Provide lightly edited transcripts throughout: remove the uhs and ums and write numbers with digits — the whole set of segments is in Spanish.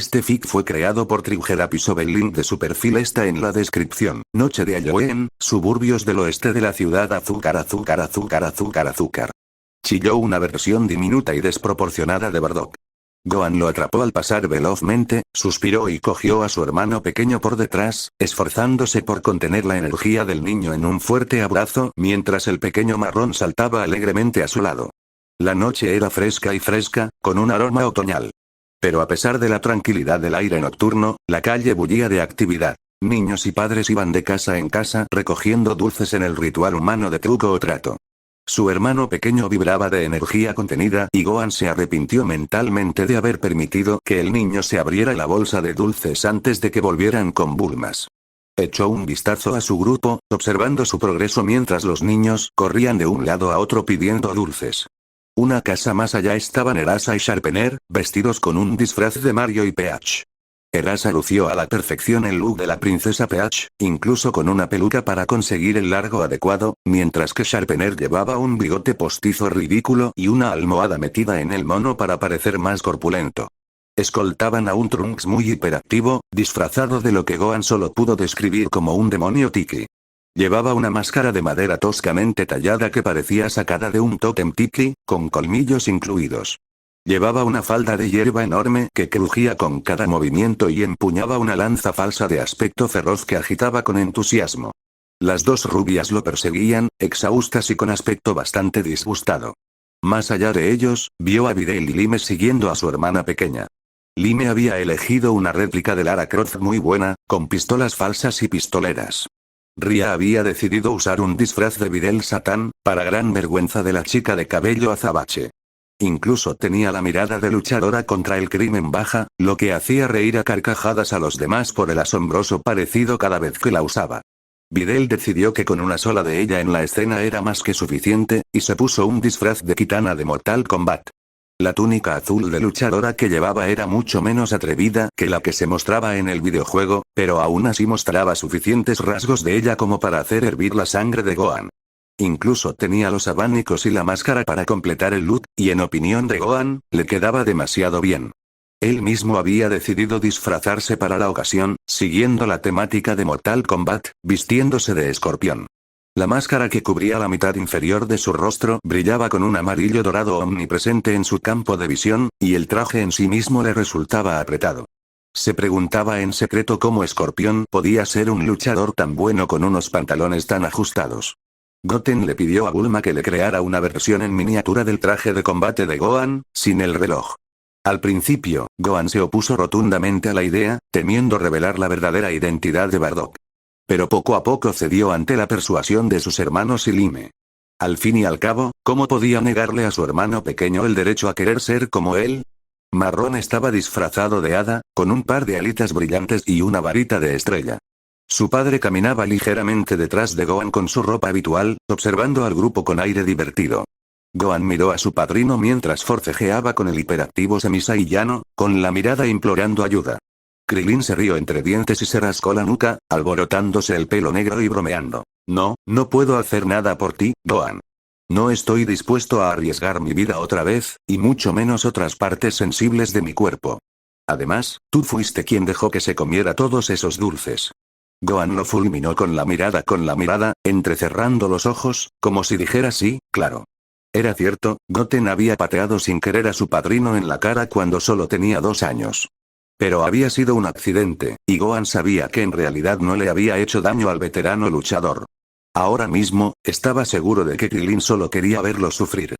Este fic fue creado por Triceratops. El link de su perfil está en la descripción. Noche de Halloween, suburbios del oeste de la ciudad. Azúcar, azúcar, azúcar, azúcar, azúcar. Chilló una versión diminuta y desproporcionada de Bardock. Gohan lo atrapó al pasar velozmente, suspiró y cogió a su hermano pequeño por detrás, esforzándose por contener la energía del niño en un fuerte abrazo, mientras el pequeño marrón saltaba alegremente a su lado. La noche era fresca y fresca, con un aroma otoñal. Pero a pesar de la tranquilidad del aire nocturno, la calle bullía de actividad. Niños y padres iban de casa en casa recogiendo dulces en el ritual humano de truco o trato. Su hermano pequeño vibraba de energía contenida y Gohan se arrepintió mentalmente de haber permitido que el niño se abriera la bolsa de dulces antes de que volvieran con Bulmas. Echó un vistazo a su grupo, observando su progreso mientras los niños corrían de un lado a otro pidiendo dulces. Una casa más allá estaban Erasa y Sharpener, vestidos con un disfraz de Mario y Peach. Erasa lució a la perfección el look de la princesa Peach, incluso con una peluca para conseguir el largo adecuado, mientras que Sharpener llevaba un bigote postizo ridículo y una almohada metida en el mono para parecer más corpulento. Escoltaban a un Trunks muy hiperactivo, disfrazado de lo que Gohan solo pudo describir como un demonio tiki. Llevaba una máscara de madera toscamente tallada que parecía sacada de un tótem tiki, con colmillos incluidos. Llevaba una falda de hierba enorme que crujía con cada movimiento y empuñaba una lanza falsa de aspecto feroz que agitaba con entusiasmo. Las dos rubias lo perseguían, exhaustas y con aspecto bastante disgustado. Más allá de ellos, vio a Videl y Lime siguiendo a su hermana pequeña. Lime había elegido una réplica de Lara Croft muy buena, con pistolas falsas y pistoleras. Ria había decidido usar un disfraz de Videl Satán, para gran vergüenza de la chica de cabello azabache. Incluso tenía la mirada de luchadora contra el crimen baja, lo que hacía reír a carcajadas a los demás por el asombroso parecido cada vez que la usaba. Videl decidió que con una sola de ella en la escena era más que suficiente, y se puso un disfraz de Kitana de Mortal Kombat. La túnica azul de luchadora que llevaba era mucho menos atrevida que la que se mostraba en el videojuego, pero aún así mostraba suficientes rasgos de ella como para hacer hervir la sangre de Gohan. Incluso tenía los abanicos y la máscara para completar el look, y en opinión de Gohan, le quedaba demasiado bien. Él mismo había decidido disfrazarse para la ocasión, siguiendo la temática de Mortal Kombat, vistiéndose de escorpión. La máscara que cubría la mitad inferior de su rostro brillaba con un amarillo dorado omnipresente en su campo de visión, y el traje en sí mismo le resultaba apretado. Se preguntaba en secreto cómo Escorpión podía ser un luchador tan bueno con unos pantalones tan ajustados. Goten le pidió a Bulma que le creara una versión en miniatura del traje de combate de Gohan, sin el reloj. Al principio, Gohan se opuso rotundamente a la idea, temiendo revelar la verdadera identidad de Bardock. Pero poco a poco cedió ante la persuasión de sus hermanos y Lime. Al fin y al cabo, ¿cómo podía negarle a su hermano pequeño el derecho a querer ser como él? Marrón estaba disfrazado de hada, con un par de alitas brillantes y una varita de estrella. Su padre caminaba ligeramente detrás de Gohan con su ropa habitual, observando al grupo con aire divertido. Gohan miró a su padrino mientras forcejeaba con el hiperactivo Semisaiyano, con la mirada implorando ayuda. Krillin se rió entre dientes y se rascó la nuca, alborotándose el pelo negro y bromeando. No, no puedo hacer nada por ti, Gohan. No estoy dispuesto a arriesgar mi vida otra vez, y mucho menos otras partes sensibles de mi cuerpo. Además, tú fuiste quien dejó que se comiera todos esos dulces. Gohan lo fulminó con la mirada, entrecerrando los ojos, como si dijera sí, claro. Era cierto, Goten había pateado sin querer a su padrino en la cara cuando solo tenía 2 años. Pero había sido un accidente, y Gohan sabía que en realidad no le había hecho daño al veterano luchador. Ahora mismo, estaba seguro de que Krillin solo quería verlo sufrir.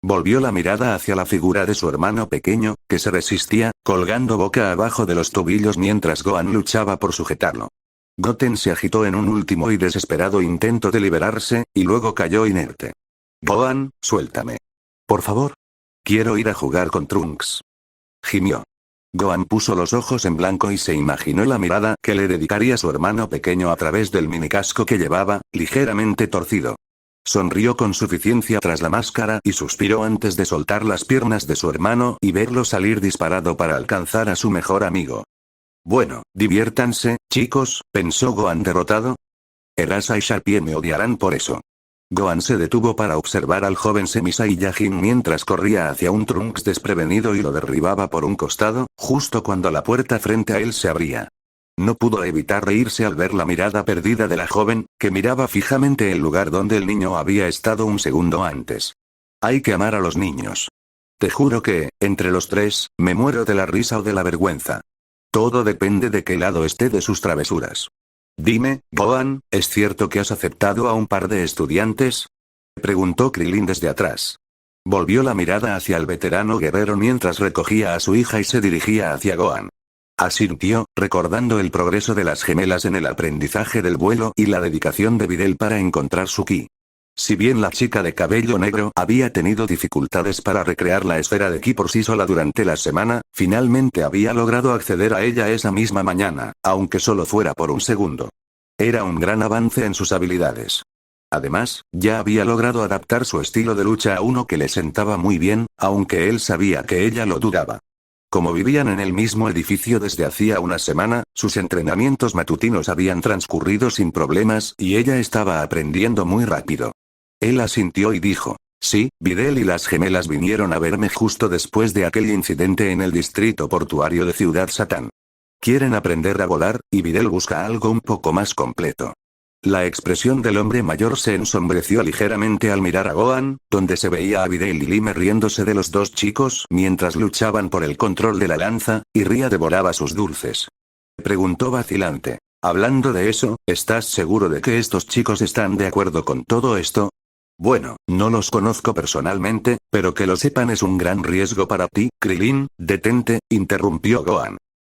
Volvió la mirada hacia la figura de su hermano pequeño, que se resistía, colgando boca abajo de los tobillos mientras Gohan luchaba por sujetarlo. Goten se agitó en un último y desesperado intento de liberarse, y luego cayó inerte. Gohan, suéltame. Por favor. Quiero ir a jugar con Trunks. Gimió. Gohan puso los ojos en blanco y se imaginó la mirada que le dedicaría su hermano pequeño a través del minicasco que llevaba, ligeramente torcido. Sonrió con suficiencia tras la máscara y suspiró antes de soltar las piernas de su hermano y verlo salir disparado para alcanzar a su mejor amigo. Bueno, diviértanse, chicos, pensó Gohan derrotado. Erasa y Sharpie me odiarán por eso. Gohan se detuvo para observar al joven Semi Saiyajin mientras corría hacia un Trunks desprevenido y lo derribaba por un costado, justo cuando la puerta frente a él se abría. No pudo evitar reírse al ver la mirada perdida de la joven, que miraba fijamente el lugar donde el niño había estado un segundo antes. Hay que amar a los niños. Te juro que, entre los tres, me muero de la risa o de la vergüenza. Todo depende de qué lado esté de sus travesuras. Dime, Gohan, ¿es cierto que has aceptado a un par de estudiantes? Preguntó Krillin desde atrás. Volvió la mirada hacia el veterano guerrero mientras recogía a su hija y se dirigía hacia Gohan. Asintió, recordando el progreso de las gemelas en el aprendizaje del vuelo y la dedicación de Videl para encontrar su ki. Si bien la chica de cabello negro había tenido dificultades para recrear la esfera de ki por sí sola durante la semana, finalmente había logrado acceder a ella esa misma mañana, aunque solo fuera por un segundo. Era un gran avance en sus habilidades. Además, ya había logrado adaptar su estilo de lucha a uno que le sentaba muy bien, aunque él sabía que ella lo dudaba. Como vivían en el mismo edificio desde hacía una semana, sus entrenamientos matutinos habían transcurrido sin problemas y ella estaba aprendiendo muy rápido. Él asintió y dijo, sí, Videl y las gemelas vinieron a verme justo después de aquel incidente en el distrito portuario de Ciudad Satán. Quieren aprender a volar, y Videl busca algo un poco más completo. La expresión del hombre mayor se ensombreció ligeramente al mirar a Gohan, donde se veía a Videl y Lime riéndose de los dos chicos mientras luchaban por el control de la lanza, y Ria devoraba sus dulces. Preguntó vacilante. Hablando de eso, ¿estás seguro de que estos chicos están de acuerdo con todo esto? Bueno, no los conozco personalmente, pero que lo sepan es un gran riesgo para ti, Krillin. Detente, interrumpió Gohan.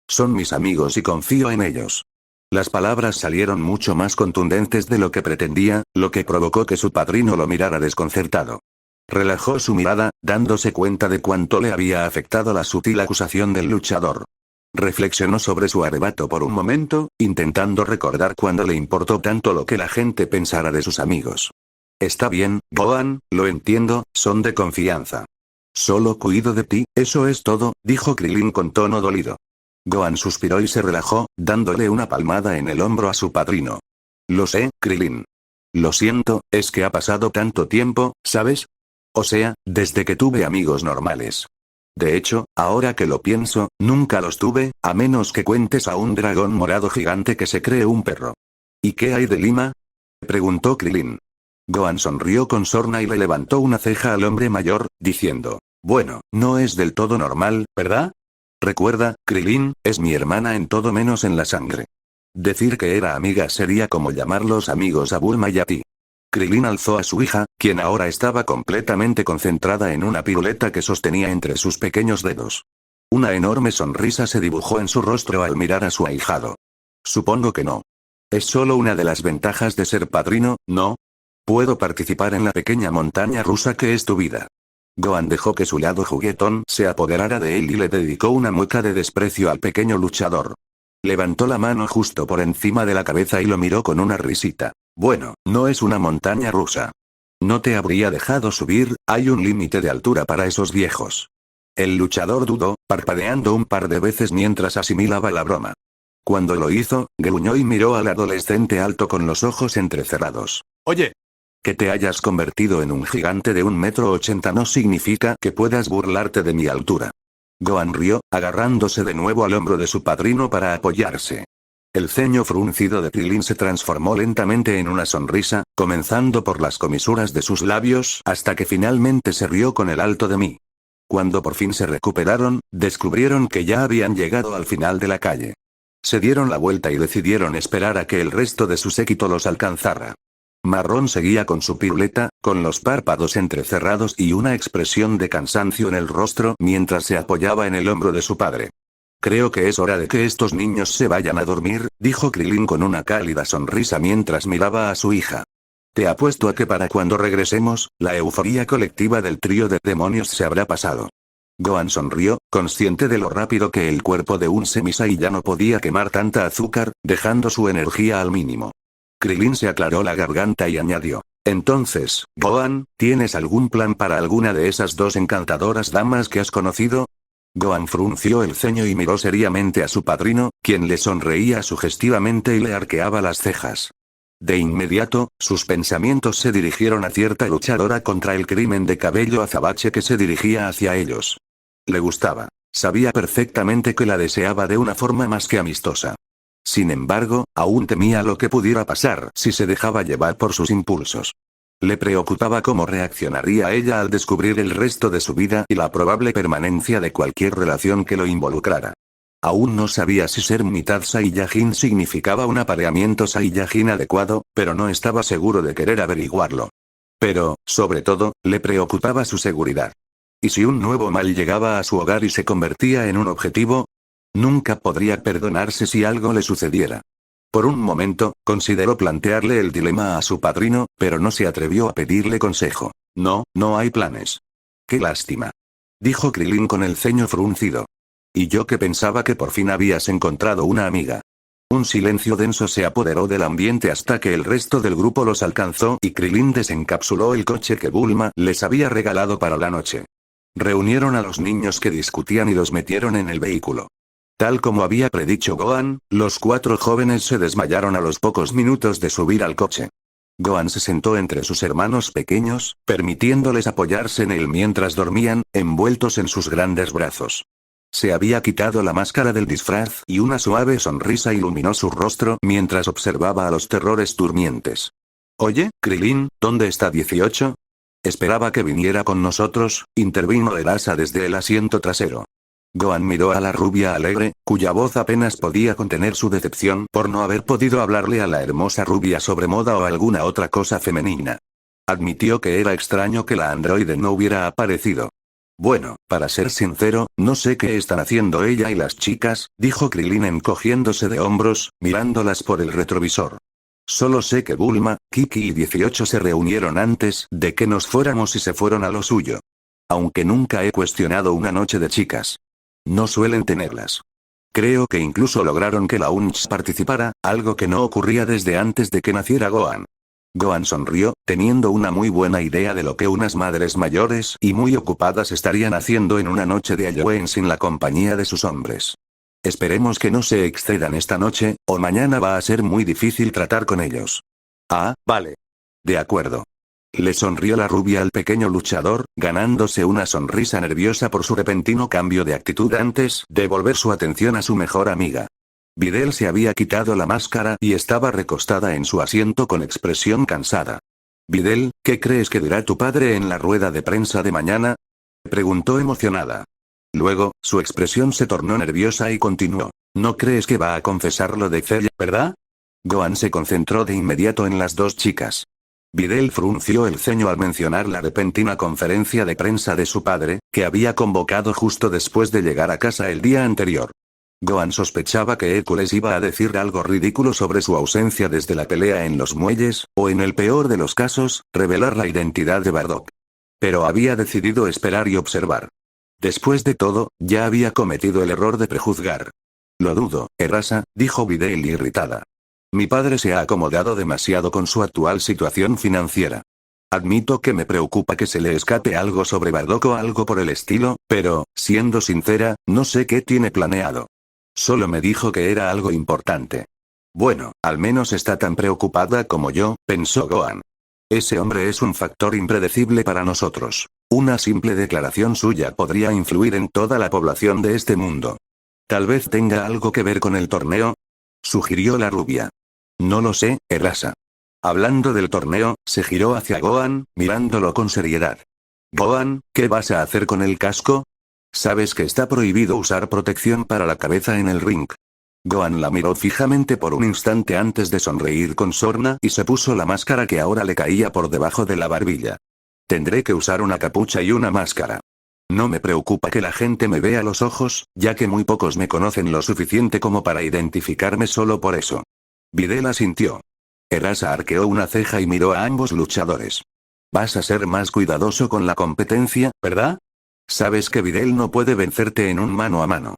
Son mis amigos y confío en ellos. Las palabras salieron mucho más contundentes de lo que pretendía, lo que provocó que su padrino lo mirara desconcertado. Relajó su mirada, dándose cuenta de cuánto le había afectado la sutil acusación del luchador. Reflexionó sobre su arrebato por un momento, intentando recordar cuándo le importó tanto lo que la gente pensara de sus amigos. Está bien, Gohan, lo entiendo, son de confianza. Solo cuido de ti, eso es todo, dijo Krillin con tono dolido. Gohan suspiró y se relajó, dándole una palmada en el hombro a su padrino. Lo sé, Krillin. Lo siento, es que ha pasado tanto tiempo, ¿sabes? O sea, desde que tuve amigos normales. De hecho, ahora que lo pienso, nunca los tuve, a menos que cuentes a un dragón morado gigante que se cree un perro. ¿Y qué hay de Lima? Preguntó Krillin. Gohan sonrió con sorna y le levantó una ceja al hombre mayor, diciendo, bueno, no es del todo normal, ¿verdad? Recuerda, Krillin, es mi hermana en todo menos en la sangre. Decir que era amiga sería como llamarlos amigos a Bulma y a ti. Krillin alzó a su hija, quien ahora estaba completamente concentrada en una piruleta que sostenía entre sus pequeños dedos. Una enorme sonrisa se dibujó en su rostro al mirar a su ahijado. Supongo que no. Es solo una de las ventajas de ser padrino, ¿no? Puedo participar en la pequeña montaña rusa que es tu vida. Gohan dejó que su lado juguetón se apoderara de él y le dedicó una mueca de desprecio al pequeño luchador. Levantó la mano justo por encima de la cabeza y lo miró con una risita. Bueno, no es una montaña rusa. No te habría dejado subir, hay un límite de altura para esos viejos. El luchador dudó, parpadeando un par de veces mientras asimilaba la broma. Cuando lo hizo, gruñó y miró al adolescente alto con los ojos entrecerrados. Oye. Que te hayas convertido en un gigante de 1,80 m no significa que puedas burlarte de mi altura. Gohan rió, agarrándose de nuevo al hombro de su padrino para apoyarse. El ceño fruncido de Krillin se transformó lentamente en una sonrisa, comenzando por las comisuras de sus labios hasta que finalmente se rió con el alto de mí. Cuando por fin se recuperaron, descubrieron que ya habían llegado al final de la calle. Se dieron la vuelta y decidieron esperar a que el resto de su séquito los alcanzara. Marrón seguía con su piruleta, con los párpados entrecerrados y una expresión de cansancio en el rostro mientras se apoyaba en el hombro de su padre. Creo que es hora de que estos niños se vayan a dormir, dijo Krillin con una cálida sonrisa mientras miraba a su hija. Te apuesto a que para cuando regresemos, la euforía colectiva del trío de demonios se habrá pasado. Gohan sonrió, consciente de lo rápido que el cuerpo de un Semi-Sai ya no podía quemar tanta azúcar, dejando su energía al mínimo. Krillin se aclaró la garganta y añadió. Entonces, Gohan, ¿tienes algún plan para alguna de esas dos encantadoras damas que has conocido? Gohan frunció el ceño y miró seriamente a su padrino, quien le sonreía sugestivamente y le arqueaba las cejas. De inmediato, sus pensamientos se dirigieron a cierta luchadora contra el crimen de cabello azabache que se dirigía hacia ellos. Le gustaba. Sabía perfectamente que la deseaba de una forma más que amistosa. Sin embargo, aún temía lo que pudiera pasar si se dejaba llevar por sus impulsos. Le preocupaba cómo reaccionaría ella al descubrir el resto de su vida y la probable permanencia de cualquier relación que lo involucrara. Aún no sabía si ser mitad Saiyajin significaba un apareamiento Saiyajin adecuado, pero no estaba seguro de querer averiguarlo. Pero, sobre todo, le preocupaba su seguridad. ¿Y si un nuevo mal llegaba a su hogar y se convertía en un objetivo? Nunca podría perdonarse si algo le sucediera. Por un momento, consideró plantearle el dilema a su padrino, pero no se atrevió a pedirle consejo. No, no hay planes. Qué lástima. Dijo Krilin con el ceño fruncido. Y yo que pensaba que por fin habías encontrado una amiga. Un silencio denso se apoderó del ambiente hasta que el resto del grupo los alcanzó y Krilin desencapsuló el coche que Bulma les había regalado para la noche. Reunieron a los niños que discutían y los metieron en el vehículo. Tal como había predicho Gohan, los 4 jóvenes se desmayaron a los pocos minutos de subir al coche. Gohan se sentó entre sus hermanos pequeños, permitiéndoles apoyarse en él mientras dormían, envueltos en sus grandes brazos. Se había quitado la máscara del disfraz y una suave sonrisa iluminó su rostro mientras observaba a los terrores durmientes. Oye, Krilin, ¿dónde está 18? Esperaba que viniera con nosotros, intervino el asa desde el asiento trasero. Gohan miró a la rubia alegre, cuya voz apenas podía contener su decepción por no haber podido hablarle a la hermosa rubia sobre moda o alguna otra cosa femenina. Admitió que era extraño que la androide no hubiera aparecido. Bueno, para ser sincero, no sé qué están haciendo ella y las chicas, dijo Krilin encogiéndose de hombros, mirándolas por el retrovisor. Solo sé que Bulma, Kiki y 18 se reunieron antes de que nos fuéramos y se fueron a lo suyo. Aunque nunca he cuestionado una noche de chicas. No suelen tenerlas. Creo que incluso lograron que la UNCH participara, algo que no ocurría desde antes de que naciera Gohan. Gohan sonrió, teniendo una muy buena idea de lo que unas madres mayores y muy ocupadas estarían haciendo en una noche de Halloween sin la compañía de sus hombres. Esperemos que no se excedan esta noche, o mañana va a ser muy difícil tratar con ellos. Ah, vale. De acuerdo. Le sonrió la rubia al pequeño luchador, ganándose una sonrisa nerviosa por su repentino cambio de actitud antes de volver su atención a su mejor amiga. Videl se había quitado la máscara y estaba recostada en su asiento con expresión cansada. Videl, ¿qué crees que dirá tu padre en la rueda de prensa de mañana? Preguntó emocionada. Luego, su expresión se tornó nerviosa y continuó. ¿No crees que va a confesar lo de Cell, verdad? Gohan se concentró de inmediato en las dos chicas. Videl frunció el ceño al mencionar la repentina conferencia de prensa de su padre, que había convocado justo después de llegar a casa el día anterior. Gohan sospechaba que Hércules iba a decir algo ridículo sobre su ausencia desde la pelea en los muelles, o en el peor de los casos, revelar la identidad de Bardock. Pero había decidido esperar y observar. Después de todo, ya había cometido el error de prejuzgar. Lo dudo, Erasa, dijo Videl irritada. Mi padre se ha acomodado demasiado con su actual situación financiera. Admito que me preocupa que se le escape algo sobre Bardock o algo por el estilo, pero, siendo sincera, no sé qué tiene planeado. Solo me dijo que era algo importante. Bueno, al menos está tan preocupada como yo, pensó Gohan. Ese hombre es un factor impredecible para nosotros. Una simple declaración suya podría influir en toda la población de este mundo. Tal vez tenga algo que ver con el torneo, sugirió la rubia. No lo sé, Erasa. Hablando del torneo, se giró hacia Gohan, mirándolo con seriedad. Gohan, ¿qué vas a hacer con el casco? Sabes que está prohibido usar protección para la cabeza en el ring. Gohan la miró fijamente por un instante antes de sonreír con sorna y se puso la máscara que ahora le caía por debajo de la barbilla. Tendré que usar una capucha y una máscara. No me preocupa que la gente me vea los ojos, ya que muy pocos me conocen lo suficiente como para identificarme solo por eso. Videl asintió. Erasa arqueó una ceja y miró a ambos luchadores. Vas a ser más cuidadoso con la competencia, ¿verdad? Sabes que Videl no puede vencerte en un mano a mano.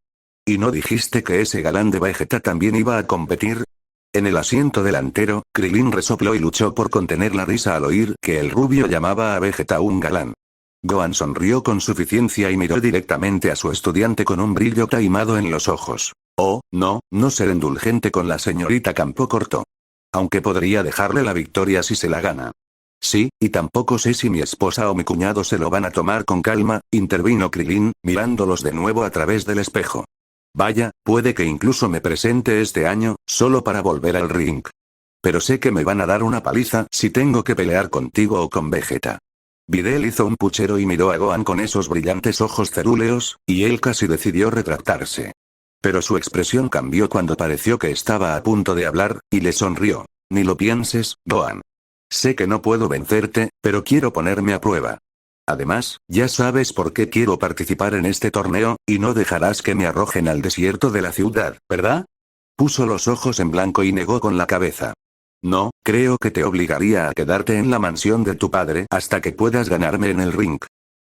¿Y no dijiste que ese galán de Vegeta también iba a competir? En el asiento delantero, Krilin resopló y luchó por contener la risa al oír que el rubio llamaba a Vegeta un galán. Gohan sonrió con suficiencia y miró directamente a su estudiante con un brillo taimado en los ojos. Oh, no, no ser indulgente con la señorita Campo corto. aunque podría dejarle la victoria si se la gana. Sí, y tampoco sé si mi esposa o mi cuñado se lo van a tomar con calma, intervino Krilin, mirándolos de nuevo a través del espejo. Vaya, puede que incluso me presente este año, solo para volver al ring. Pero sé que me van a dar una paliza si tengo que pelear contigo o con Vegeta. Videl hizo un puchero y miró a Gohan con esos brillantes ojos cerúleos, y él casi decidió retractarse. Pero su expresión cambió cuando pareció que estaba a punto de hablar, y le sonrió. Ni lo pienses, Gohan. Sé que no puedo vencerte, pero quiero ponerme a prueba. Además, ya sabes por qué quiero participar en este torneo, y no dejarás que me arrojen al desierto de la ciudad, ¿verdad? Puso los ojos en blanco y negó con la cabeza. No, creo que te obligaría a quedarte en la mansión de tu padre hasta que puedas ganarme en el ring.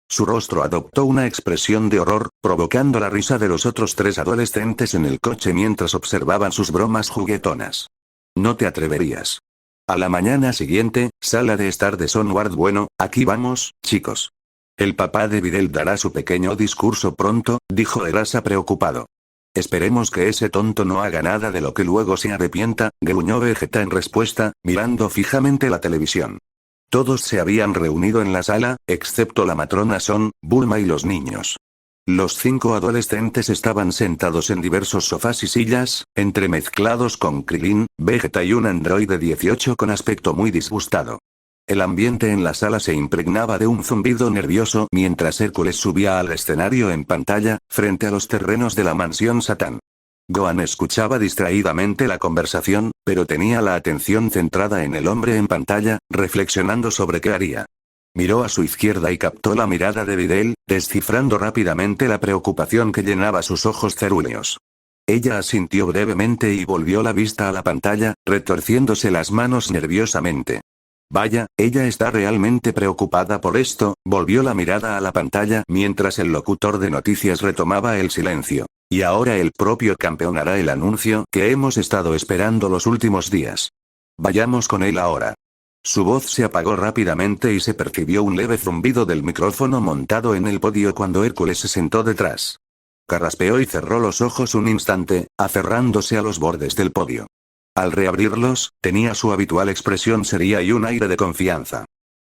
Su rostro adoptó una expresión de horror, provocando la risa de los otros 3 adolescentes en el coche mientras observaban sus bromas juguetonas. No te atreverías. A la mañana siguiente, sala de estar de Sonward. Bueno, aquí vamos, chicos. El papá de Videl dará su pequeño discurso pronto, dijo Erasa preocupado. Esperemos que ese tonto no haga nada de lo que luego se arrepienta, gruñó Vegeta en respuesta, mirando fijamente la televisión. Todos se habían reunido en la sala, excepto la matrona Son, Bulma y los niños. Los 5 adolescentes estaban sentados en diversos sofás y sillas, entremezclados con Krilin, Vegeta y un androide 18 con aspecto muy disgustado. El ambiente en la sala se impregnaba de un zumbido nervioso mientras Hércules subía al escenario en pantalla, frente a los terrenos de la mansión Satán. Gohan escuchaba distraídamente la conversación, pero tenía la atención centrada en el hombre en pantalla, reflexionando sobre qué haría. Miró a su izquierda y captó la mirada de Videl, descifrando rápidamente la preocupación que llenaba sus ojos cerúleos. Ella asintió brevemente y volvió la vista a la pantalla, retorciéndose las manos nerviosamente. Vaya, ella está realmente preocupada por esto, volvió la mirada a la pantalla mientras el locutor de noticias retomaba el silencio. Y ahora el propio campeón hará el anuncio que hemos estado esperando los últimos días. Vayamos con él ahora. Su voz se apagó rápidamente y se percibió un leve zumbido del micrófono montado en el podio cuando Hércules se sentó detrás. Carraspeó y cerró los ojos un instante, aferrándose a los bordes del podio. Al reabrirlos, tenía su habitual expresión seria y un aire de confianza.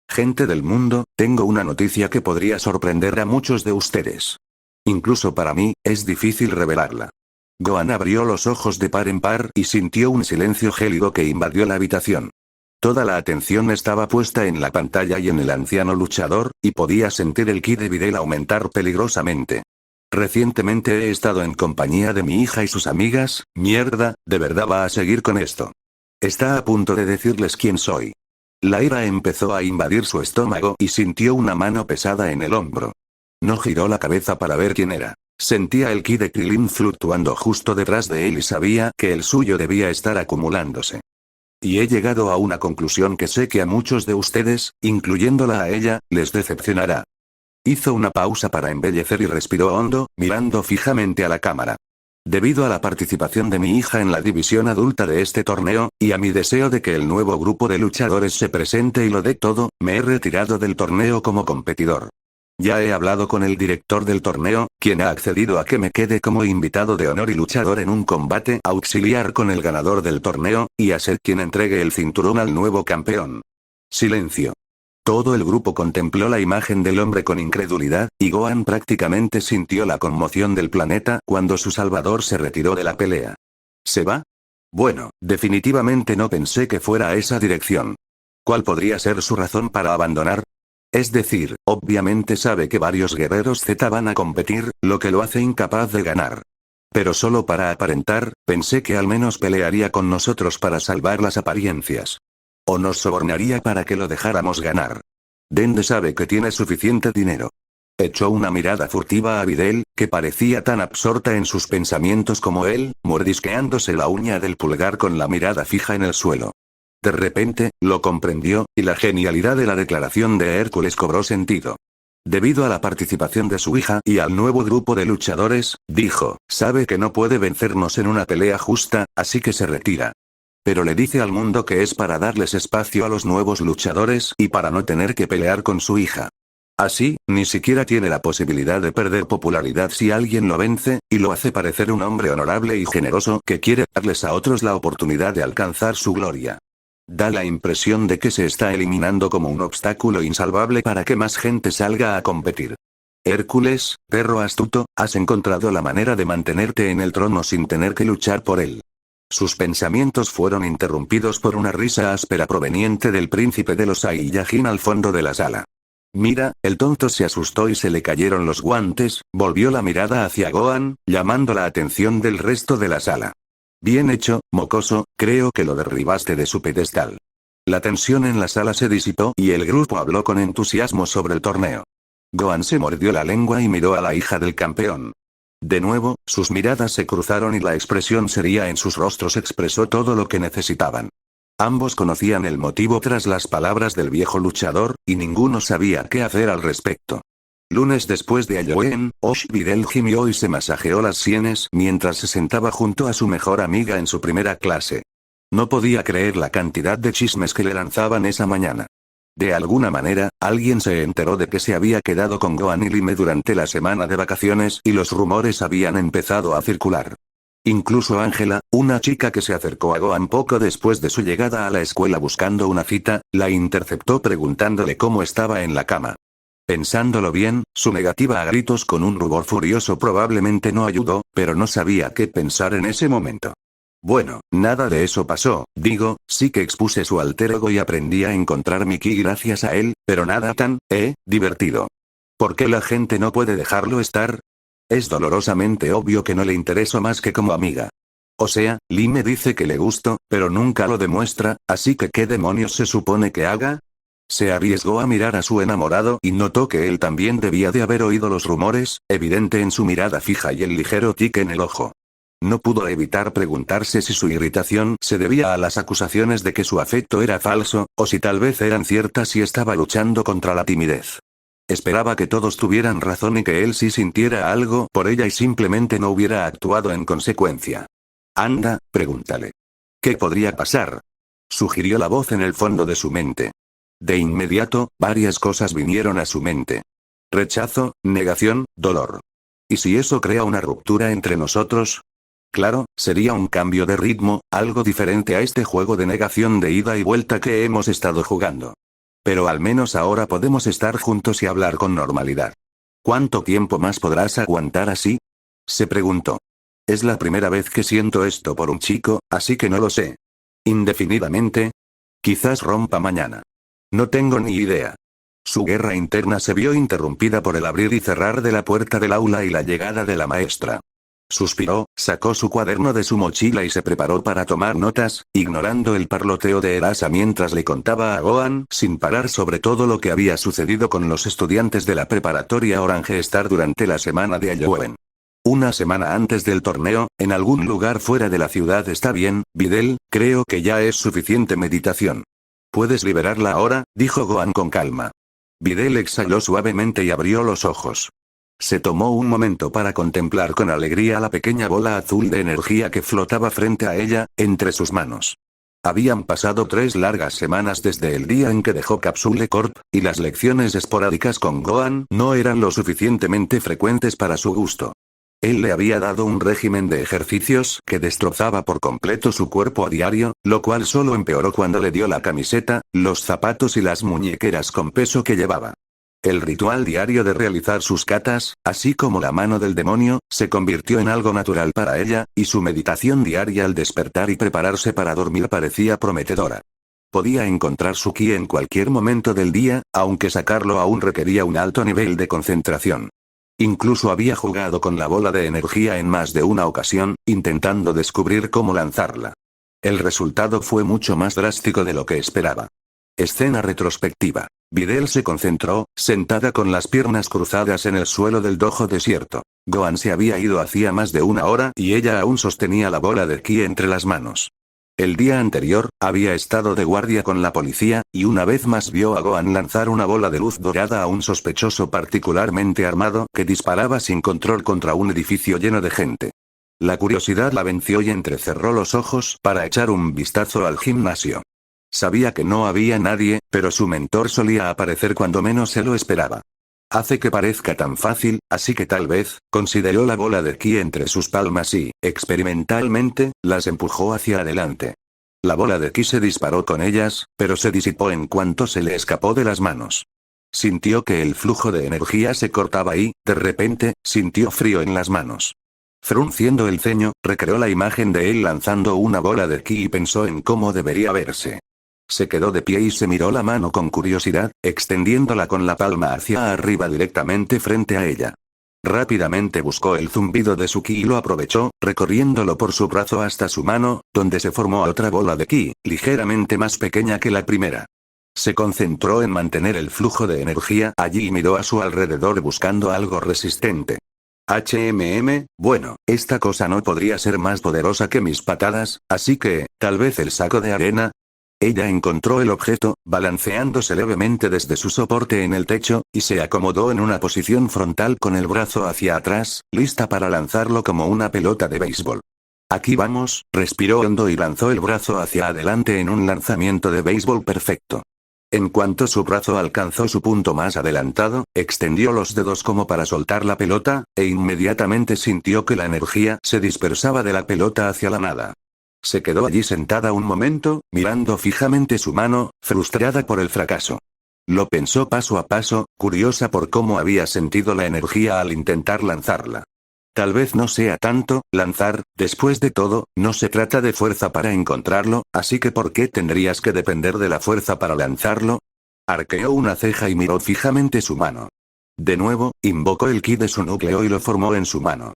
Gente del mundo, tengo una noticia que podría sorprender a muchos de ustedes. Incluso para mí, es difícil revelarla. Gohan abrió los ojos de par en par y sintió un silencio gélido que invadió la habitación. Toda la atención estaba puesta en la pantalla y en el anciano luchador, y podía sentir el ki de Videl aumentar peligrosamente. Recientemente he estado en compañía de mi hija y sus amigas, mierda, ¿de verdad va a seguir con esto? Está a punto de decirles quién soy. La ira empezó a invadir su estómago y sintió una mano pesada en el hombro. No giró la cabeza para ver quién era. Sentía el ki de Krilin fluctuando justo detrás de él y sabía que el suyo debía estar acumulándose. Y he llegado a una conclusión que sé que a muchos de ustedes, incluyéndola a ella, les decepcionará. Hizo una pausa para embellecer y respiró hondo, mirando fijamente a la cámara. Debido a la participación de mi hija en la división adulta de este torneo, y a mi deseo de que el nuevo grupo de luchadores se presente y lo dé todo, me he retirado del torneo como competidor. Ya he hablado con el director del torneo, quien ha accedido a que me quede como invitado de honor y luchador en un combate auxiliar con el ganador del torneo, y a ser quien entregue el cinturón al nuevo campeón. Silencio. Todo el grupo contempló la imagen del hombre con incredulidad, y Gohan prácticamente sintió la conmoción del planeta cuando su salvador se retiró de la pelea. ¿Se va? Bueno, definitivamente no pensé que fuera a esa dirección. ¿Cuál podría ser su razón para abandonar? Es decir, obviamente sabe que varios guerreros Z van a competir, lo que lo hace incapaz de ganar. Pero solo para aparentar, pensé que al menos pelearía con nosotros para salvar las apariencias. O nos sobornaría para que lo dejáramos ganar. Dende sabe que tiene suficiente dinero. Echó una mirada furtiva a Videl, que parecía tan absorta en sus pensamientos como él, mordisqueándose la uña del pulgar con la mirada fija en el suelo. De repente, lo comprendió, y la genialidad de la declaración de Hércules cobró sentido. Debido a la participación de su hija y al nuevo grupo de luchadores, dijo, sabe que no puede vencernos en una pelea justa, así que se retira. Pero le dice al mundo que es para darles espacio a los nuevos luchadores y para no tener que pelear con su hija. Así, ni siquiera tiene la posibilidad de perder popularidad si alguien lo vence, y lo hace parecer un hombre honorable y generoso que quiere darles a otros la oportunidad de alcanzar su gloria. Da la impresión de que se está eliminando como un obstáculo insalvable para que más gente salga a competir. Hércules, perro astuto, has encontrado la manera de mantenerte en el trono sin tener que luchar por él. Sus pensamientos fueron interrumpidos por una risa áspera proveniente del príncipe de los Saiyajin al fondo de la sala. Mira, el tonto se asustó y se le cayeron los guantes, volvió la mirada hacia Gohan, llamando la atención del resto de la sala. Bien hecho, mocoso, creo que lo derribaste de su pedestal. La tensión en la sala se disipó y el grupo habló con entusiasmo sobre el torneo. Gohan se mordió la lengua y miró a la hija del campeón. De nuevo, sus miradas se cruzaron y la expresión seria en sus rostros expresó todo lo que necesitaban. Ambos conocían el motivo tras las palabras del viejo luchador, y ninguno sabía qué hacer al respecto. Lunes después de Halloween, Videl gimió y se masajeó las sienes mientras se sentaba junto a su mejor amiga en su primera clase. No podía creer la cantidad de chismes que le lanzaban esa mañana. De alguna manera, alguien se enteró de que se había quedado con Gohan y Lime durante la semana de vacaciones y los rumores habían empezado a circular. Incluso Ángela, una chica que se acercó a Gohan poco después de su llegada a la escuela buscando una cita, la interceptó preguntándole cómo estaba en la cama. Pensándolo bien, su negativa a gritos con un rubor furioso probablemente no ayudó, pero no sabía qué pensar en ese momento. Bueno, nada de eso pasó, digo, sí que expuse su alter ego y aprendí a encontrar mi ki gracias a él, pero nada tan, divertido. ¿Por qué la gente no puede dejarlo estar? Es dolorosamente obvio que no le intereso más que como amiga. O sea, Lime dice que le gusto, pero nunca lo demuestra, así que ¿qué demonios se supone que haga? Se arriesgó a mirar a su enamorado y notó que él también debía de haber oído los rumores, evidente en su mirada fija y el ligero tic en el ojo. No pudo evitar preguntarse si su irritación se debía a las acusaciones de que su afecto era falso, o si tal vez eran ciertas y estaba luchando contra la timidez. Esperaba que todos tuvieran razón y que él sí sintiera algo por ella y simplemente no hubiera actuado en consecuencia. Anda, pregúntale. ¿Qué podría pasar? Sugirió la voz en el fondo de su mente. De inmediato, varias cosas vinieron a su mente. Rechazo, negación, dolor. ¿Y si eso crea una ruptura entre nosotros? Claro, sería un cambio de ritmo, algo diferente a este juego de negación de ida y vuelta que hemos estado jugando. Pero al menos ahora podemos estar juntos y hablar con normalidad. ¿Cuánto tiempo más podrás aguantar así? Se preguntó. Es la primera vez que siento esto por un chico, así que no lo sé. ¿Indefinidamente? Quizás rompa mañana. No tengo ni idea. Su guerra interna se vio interrumpida por el abrir y cerrar de la puerta del aula y la llegada de la maestra. Suspiró, sacó su cuaderno de su mochila y se preparó para tomar notas, ignorando el parloteo de Erasa mientras le contaba a Gohan sin parar sobre todo lo que había sucedido con los estudiantes de la preparatoria Orange Star durante la semana de Halloween. Una semana antes del torneo, en algún lugar fuera de la ciudad está bien, Videl, creo que ya es suficiente meditación. Puedes liberarla ahora, dijo Gohan con calma. Videl exhaló suavemente y abrió los ojos. Se tomó un momento para contemplar con alegría la pequeña bola azul de energía que flotaba frente a ella, entre sus manos. Habían pasado 3 largas semanas desde el día en que dejó Capsule Corp, y las lecciones esporádicas con Gohan no eran lo suficientemente frecuentes para su gusto. Él le había dado un régimen de ejercicios que destrozaba por completo su cuerpo a diario, lo cual solo empeoró cuando le dio la camiseta, los zapatos y las muñequeras con peso que llevaba. El ritual diario de realizar sus katas, así como la mano del demonio, se convirtió en algo natural para ella, y su meditación diaria al despertar y prepararse para dormir parecía prometedora. Podía encontrar su ki en cualquier momento del día, aunque sacarlo aún requería un alto nivel de concentración. Incluso había jugado con la bola de energía en más de una ocasión, intentando descubrir cómo lanzarla. El resultado fue mucho más drástico de lo que esperaba. Escena retrospectiva. Videl se concentró, sentada con las piernas cruzadas en el suelo del dojo desierto. Gohan se había ido hacía más de una hora y ella aún sostenía la bola de ki entre las manos. El día anterior, había estado de guardia con la policía, y una vez más vio a Gohan lanzar una bola de luz dorada a un sospechoso particularmente armado que disparaba sin control contra un edificio lleno de gente. La curiosidad la venció y entrecerró los ojos para echar un vistazo al gimnasio. Sabía que no había nadie, pero su mentor solía aparecer cuando menos se lo esperaba. Hace que parezca tan fácil, así que tal vez, consideró la bola de ki entre sus palmas y, experimentalmente, las empujó hacia adelante. La bola de ki se disparó con ellas, pero se disipó en cuanto se le escapó de las manos. Sintió que el flujo de energía se cortaba y, de repente, sintió frío en las manos. Frunciendo el ceño, recreó la imagen de él lanzando una bola de ki y pensó en cómo debería verse. Se quedó de pie y se miró la mano con curiosidad, extendiéndola con la palma hacia arriba directamente frente a ella. Rápidamente buscó el zumbido de su ki y lo aprovechó, recorriéndolo por su brazo hasta su mano, donde se formó otra bola de ki, ligeramente más pequeña que la primera. Se concentró en mantener el flujo de energía allí y miró a su alrededor buscando algo resistente. Bueno, esta cosa no podría ser más poderosa que mis patadas, así que, tal vez el saco de arena. Ella encontró el objeto, balanceándose levemente desde su soporte en el techo, y se acomodó en una posición frontal con el brazo hacia atrás, lista para lanzarlo como una pelota de béisbol. Aquí vamos, respiró hondo y lanzó el brazo hacia adelante en un lanzamiento de béisbol perfecto. En cuanto su brazo alcanzó su punto más adelantado, extendió los dedos como para soltar la pelota, e inmediatamente sintió que la energía se dispersaba de la pelota hacia la nada. Se quedó allí sentada un momento, mirando fijamente su mano, frustrada por el fracaso. Lo pensó paso a paso, curiosa por cómo había sentido la energía al intentar lanzarla. Tal vez no sea tanto, lanzar, después de todo, no se trata de fuerza para encontrarlo, así que ¿por qué tendrías que depender de la fuerza para lanzarlo? Arqueó una ceja y miró fijamente su mano. De nuevo, invocó el ki de su núcleo y lo formó en su mano.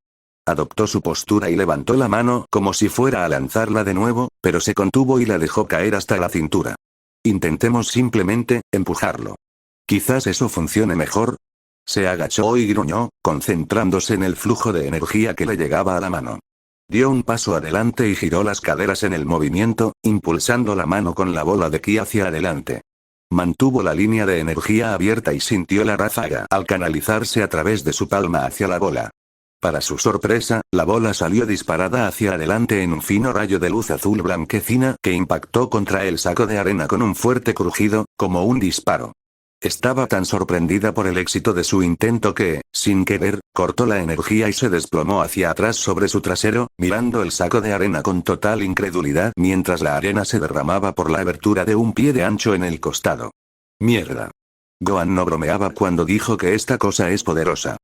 Adoptó su postura y levantó la mano como si fuera a lanzarla de nuevo, pero se contuvo y la dejó caer hasta la cintura. Intentemos simplemente, empujarlo. Quizás eso funcione mejor. Se agachó y gruñó, concentrándose en el flujo de energía que le llegaba a la mano. Dio un paso adelante y giró las caderas en el movimiento, impulsando la mano con la bola de ki hacia adelante. Mantuvo la línea de energía abierta y sintió la ráfaga al canalizarse a través de su palma hacia la bola. Para su sorpresa, la bola salió disparada hacia adelante en un fino rayo de luz azul blanquecina que impactó contra el saco de arena con un fuerte crujido, como un disparo. Estaba tan sorprendida por el éxito de su intento que, sin querer, cortó la energía y se desplomó hacia atrás sobre su trasero, mirando el saco de arena con total incredulidad mientras la arena se derramaba por la abertura de un pie de ancho en el costado. Mierda. Gohan no bromeaba cuando dijo que esta cosa es poderosa.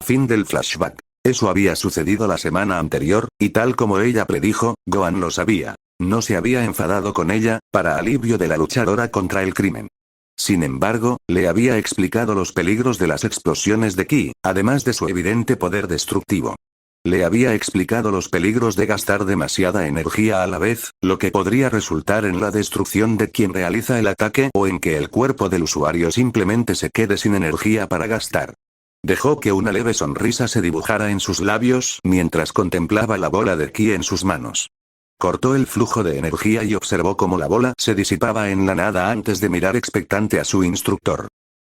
Fin del flashback. Eso había sucedido la semana anterior, y tal como ella predijo, Gohan lo sabía. No se había enfadado con ella, para alivio de la luchadora contra el crimen. Sin embargo, le había explicado los peligros de las explosiones de ki, además de su evidente poder destructivo. Le había explicado los peligros de gastar demasiada energía a la vez, lo que podría resultar en la destrucción de quien realiza el ataque o en que el cuerpo del usuario simplemente se quede sin energía para gastar. Dejó que una leve sonrisa se dibujara en sus labios mientras contemplaba la bola de ki en sus manos. Cortó el flujo de energía y observó cómo la bola se disipaba en la nada antes de mirar expectante a su instructor.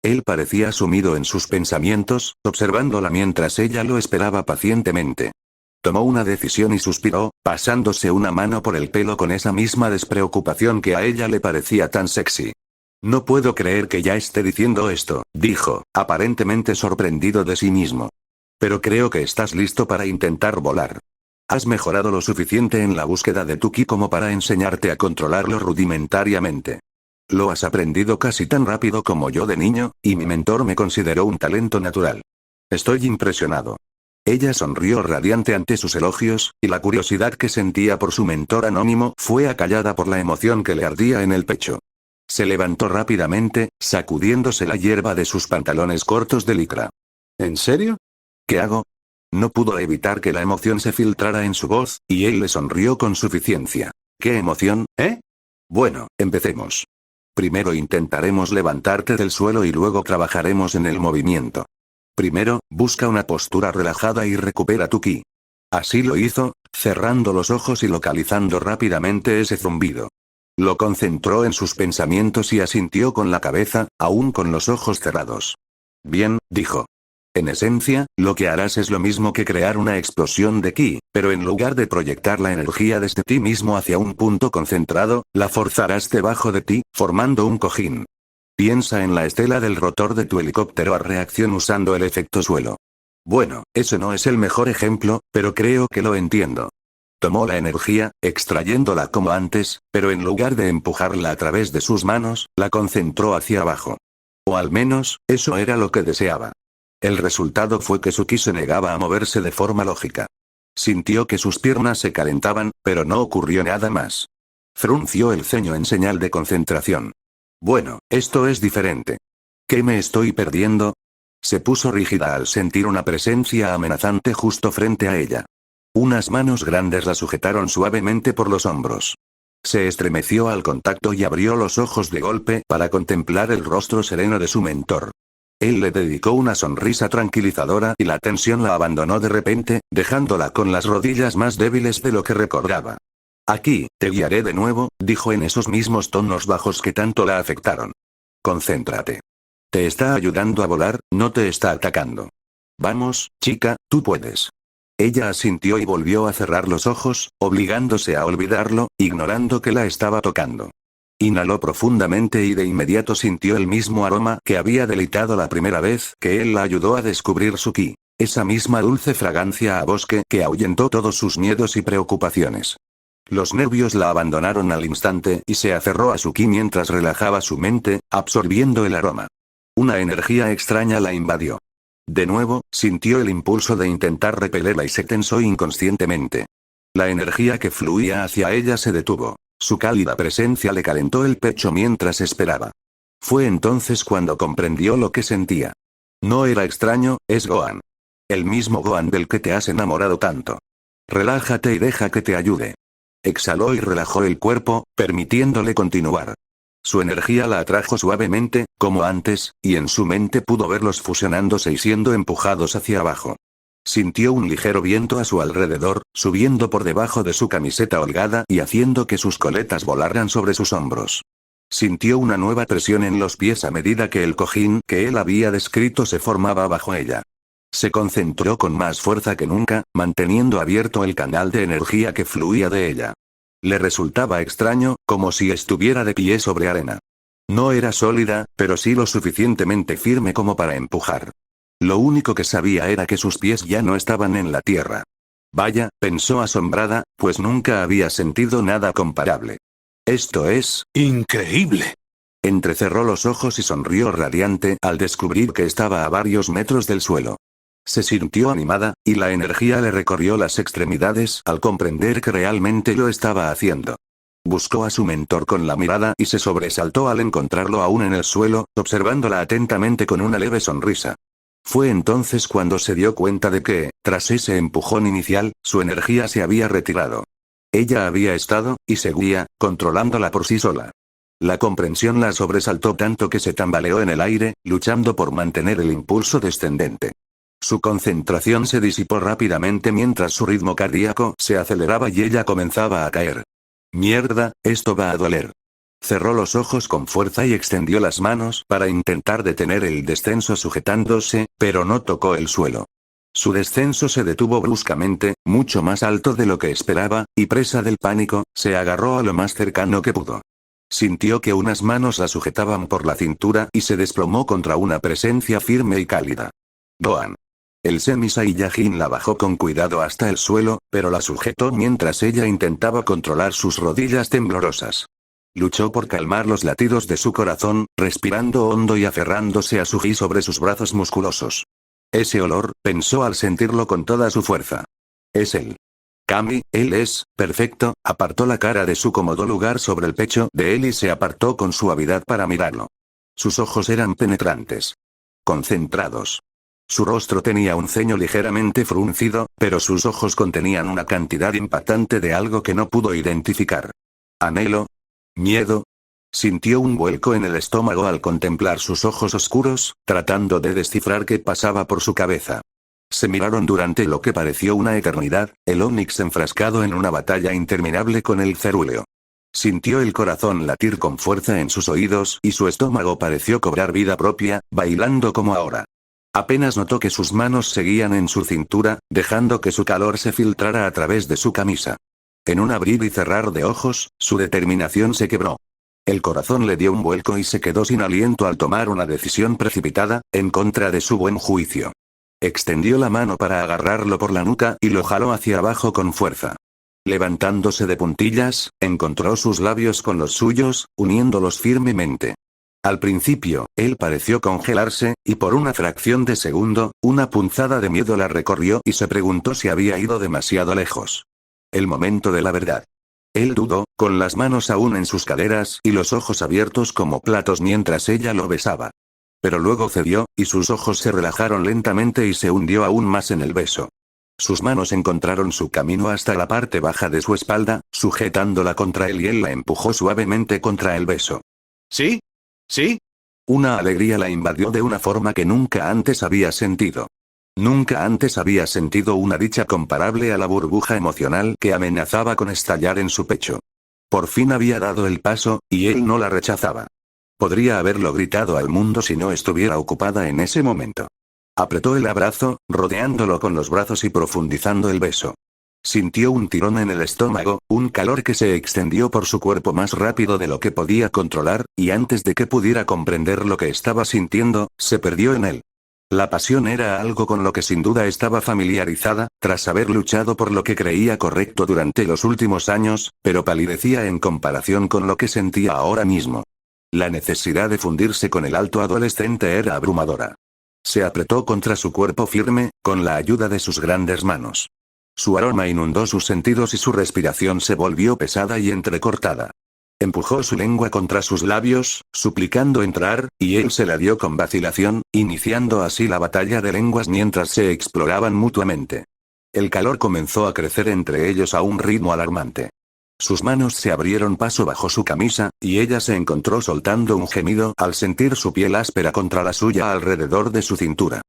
Él parecía sumido en sus pensamientos, observándola mientras ella lo esperaba pacientemente. Tomó una decisión y suspiró, pasándose una mano por el pelo con esa misma despreocupación que a ella le parecía tan sexy. No puedo creer que ya esté diciendo esto, dijo, aparentemente sorprendido de sí mismo. Pero creo que estás listo para intentar volar. Has mejorado lo suficiente en la búsqueda de tu ki como para enseñarte a controlarlo rudimentariamente. Lo has aprendido casi tan rápido como yo de niño, y mi mentor me consideró un talento natural. Estoy impresionado. Ella sonrió radiante ante sus elogios, y la curiosidad que sentía por su mentor anónimo fue acallada por la emoción que le ardía en el pecho. Se levantó rápidamente, sacudiéndose la hierba de sus pantalones cortos de licra. ¿En serio? ¿Qué hago? No pudo evitar que la emoción se filtrara en su voz, y él le sonrió con suficiencia. ¿Qué emoción, eh? Bueno, empecemos. Primero intentaremos levantarte del suelo y luego trabajaremos en el movimiento. Primero, busca una postura relajada y recupera tu ki. Así lo hizo, cerrando los ojos y localizando rápidamente ese zumbido. Lo concentró en sus pensamientos y asintió con la cabeza, aún con los ojos cerrados. Bien, dijo. En esencia, lo que harás es lo mismo que crear una explosión de ki, pero en lugar de proyectar la energía desde ti mismo hacia un punto concentrado, la forzarás debajo de ti, formando un cojín. Piensa en la estela del rotor de tu helicóptero a reacción usando el efecto suelo. Bueno, eso no es el mejor ejemplo, pero creo que lo entiendo. Tomó la energía, extrayéndola como antes, pero en lugar de empujarla a través de sus manos, la concentró hacia abajo. O al menos, eso era lo que deseaba. El resultado fue que su ki se negaba a moverse de forma lógica. Sintió que sus piernas se calentaban, pero no ocurrió nada más. Frunció el ceño en señal de concentración. Bueno, esto es diferente. ¿Qué me estoy perdiendo? Se puso rígida al sentir una presencia amenazante justo frente a ella. Unas manos grandes la sujetaron suavemente por los hombros. Se estremeció al contacto y abrió los ojos de golpe para contemplar el rostro sereno de su mentor. Él le dedicó una sonrisa tranquilizadora y la tensión la abandonó de repente, dejándola con las rodillas más débiles de lo que recordaba. Aquí, te guiaré de nuevo, dijo en esos mismos tonos bajos que tanto la afectaron. Concéntrate. Te está ayudando a volar, no te está atacando. Vamos, chica, tú puedes. Ella asintió y volvió a cerrar los ojos, obligándose a olvidarlo, ignorando que la estaba tocando. Inhaló profundamente y de inmediato sintió el mismo aroma que había deleitado la primera vez que él la ayudó a descubrir su ki. Esa misma dulce fragancia a bosque que ahuyentó todos sus miedos y preocupaciones. Los nervios la abandonaron al instante y se aferró a su ki mientras relajaba su mente, absorbiendo el aroma. Una energía extraña la invadió. De nuevo, sintió el impulso de intentar repelerla y se tensó inconscientemente. La energía que fluía hacia ella se detuvo. Su cálida presencia le calentó el pecho mientras esperaba. Fue entonces cuando comprendió lo que sentía. No era extraño, es Gohan. El mismo Gohan del que te has enamorado tanto. Relájate y deja que te ayude. Exhaló y relajó el cuerpo, permitiéndole continuar. Su energía la atrajo suavemente, como antes, y en su mente pudo verlos fusionándose y siendo empujados hacia abajo. Sintió un ligero viento a su alrededor, subiendo por debajo de su camiseta holgada y haciendo que sus coletas volaran sobre sus hombros. Sintió una nueva presión en los pies a medida que el cojín que él había descrito se formaba bajo ella. Se concentró con más fuerza que nunca, manteniendo abierto el canal de energía que fluía de ella. Le resultaba extraño, como si estuviera de pie sobre arena. No era sólida, pero sí lo suficientemente firme como para empujar. Lo único que sabía era que sus pies ya no estaban en la tierra. Vaya, pensó asombrada, pues nunca había sentido nada comparable. Esto es increíble. Entrecerró los ojos y sonrió radiante al descubrir que estaba a varios metros del suelo. Se sintió animada, y la energía le recorrió las extremidades al comprender que realmente lo estaba haciendo. Buscó a su mentor con la mirada y se sobresaltó al encontrarlo aún en el suelo, observándola atentamente con una leve sonrisa. Fue entonces cuando se dio cuenta de que, tras ese empujón inicial, su energía se había retirado. Ella había estado, y seguía, controlándola por sí sola. La comprensión la sobresaltó tanto que se tambaleó en el aire, luchando por mantener el impulso descendente. Su concentración se disipó rápidamente mientras su ritmo cardíaco se aceleraba y ella comenzaba a caer. Mierda, esto va a doler. Cerró los ojos con fuerza y extendió las manos para intentar detener el descenso sujetándose, pero no tocó el suelo. Su descenso se detuvo bruscamente, mucho más alto de lo que esperaba, y presa del pánico, se agarró a lo más cercano que pudo. Sintió que unas manos la sujetaban por la cintura y se desplomó contra una presencia firme y cálida. Gohan. El Semi-Saiyajin la bajó con cuidado hasta el suelo, pero la sujetó mientras ella intentaba controlar sus rodillas temblorosas. Luchó por calmar los latidos de su corazón, respirando hondo y aferrándose a su ki sobre sus brazos musculosos. Ese olor, pensó al sentirlo con toda su fuerza. Es él. Kami, él es, perfecto, apartó la cara de su cómodo lugar sobre el pecho de él y se apartó con suavidad para mirarlo. Sus ojos eran penetrantes. Concentrados. Su rostro tenía un ceño ligeramente fruncido, pero sus ojos contenían una cantidad impactante de algo que no pudo identificar. Anhelo. Miedo. Sintió un vuelco en el estómago al contemplar sus ojos oscuros, tratando de descifrar qué pasaba por su cabeza. Se miraron durante lo que pareció una eternidad, el Onix enfrascado en una batalla interminable con el cerúleo. Sintió el corazón latir con fuerza en sus oídos y su estómago pareció cobrar vida propia, bailando como ahora. Apenas notó que sus manos seguían en su cintura, dejando que su calor se filtrara a través de su camisa. En un abrir y cerrar de ojos, su determinación se quebró. El corazón le dio un vuelco y se quedó sin aliento al tomar una decisión precipitada, en contra de su buen juicio. Extendió la mano para agarrarlo por la nuca y lo jaló hacia abajo con fuerza. Levantándose de puntillas, encontró sus labios con los suyos, uniéndolos firmemente. Al principio, él pareció congelarse, y por una fracción de segundo, una punzada de miedo la recorrió y se preguntó si había ido demasiado lejos. El momento de la verdad. Él dudó, con las manos aún en sus caderas y los ojos abiertos como platos mientras ella lo besaba. Pero luego cedió, y sus ojos se relajaron lentamente y se hundió aún más en el beso. Sus manos encontraron su camino hasta la parte baja de su espalda, sujetándola contra él y él la empujó suavemente contra el beso. ¿Sí? ¿Sí? Una alegría la invadió de una forma que nunca antes había sentido. Nunca antes había sentido una dicha comparable a la burbuja emocional que amenazaba con estallar en su pecho. Por fin había dado el paso, y él no la rechazaba. Podría haberlo gritado al mundo si no estuviera ocupada en ese momento. Apretó el abrazo, rodeándolo con los brazos y profundizando el beso. Sintió un tirón en el estómago, un calor que se extendió por su cuerpo más rápido de lo que podía controlar, y antes de que pudiera comprender lo que estaba sintiendo, se perdió en él. La pasión era algo con lo que sin duda estaba familiarizada, tras haber luchado por lo que creía correcto durante los últimos años, pero palidecía en comparación con lo que sentía ahora mismo. La necesidad de fundirse con el alto adolescente era abrumadora. Se apretó contra su cuerpo firme, con la ayuda de sus grandes manos. Su aroma inundó sus sentidos y su respiración se volvió pesada y entrecortada. Empujó su lengua contra sus labios, suplicando entrar, y él se la dio con vacilación, iniciando así la batalla de lenguas mientras se exploraban mutuamente. El calor comenzó a crecer entre ellos a un ritmo alarmante. Sus manos se abrieron paso bajo su camisa, y ella se encontró soltando un gemido al sentir su piel áspera contra la suya alrededor de su cintura.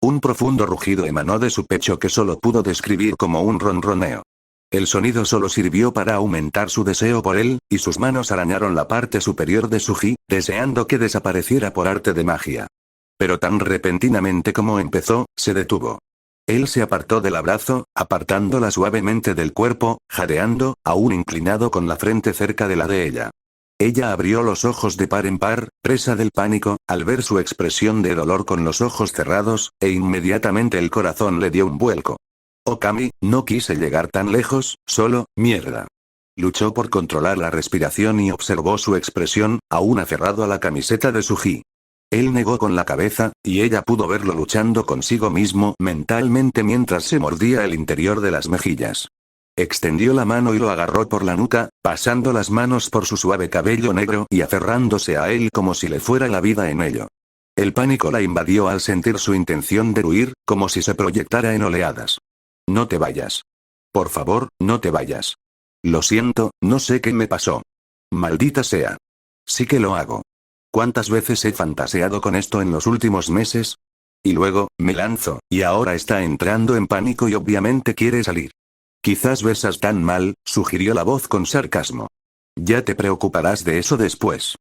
Un profundo rugido emanó de su pecho que solo pudo describir como un ronroneo. El sonido solo sirvió para aumentar su deseo por él, y sus manos arañaron la parte superior de su ji, deseando que desapareciera por arte de magia. Pero tan repentinamente como empezó, se detuvo. Él se apartó del abrazo, apartándola suavemente del cuerpo, jadeando, aún inclinado con la frente cerca de la de ella. Ella abrió los ojos de par en par, presa del pánico, al ver su expresión de dolor con los ojos cerrados, e inmediatamente el corazón le dio un vuelco. Oh Kami, no quise llegar tan lejos, solo, mierda. Luchó por controlar la respiración y observó su expresión, aún aferrado a la camiseta de su ji. Él negó con la cabeza, y ella pudo verlo luchando consigo mismo mentalmente mientras se mordía el interior de las mejillas. Extendió la mano y lo agarró por la nuca, pasando las manos por su suave cabello negro y aferrándose a él como si le fuera la vida en ello. El pánico la invadió al sentir su intención de huir, como si se proyectara en oleadas. No te vayas. Por favor, no te vayas. Lo siento, no sé qué me pasó. Maldita sea. Sí que lo hago. ¿Cuántas veces he fantaseado con esto en los últimos meses? Y luego, me lanzo, y ahora está entrando en pánico y obviamente quiere salir. Quizás besas tan mal, sugirió la voz con sarcasmo. Ya te preocuparás de eso después.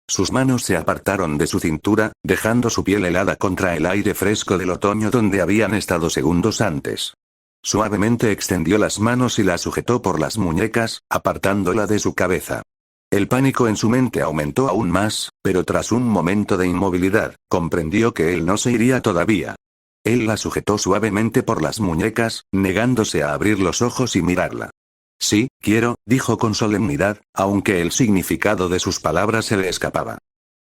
Sus manos se apartaron de su cintura, dejando su piel helada contra el aire fresco del otoño donde habían estado segundos antes. Suavemente extendió las manos y la sujetó por las muñecas, apartándola de su cabeza. El pánico en su mente aumentó aún más, pero tras un momento de inmovilidad, comprendió que él no se iría todavía. Él la sujetó suavemente por las muñecas, negándose a abrir los ojos y mirarla. Sí, quiero, dijo con solemnidad, aunque el significado de sus palabras se le escapaba.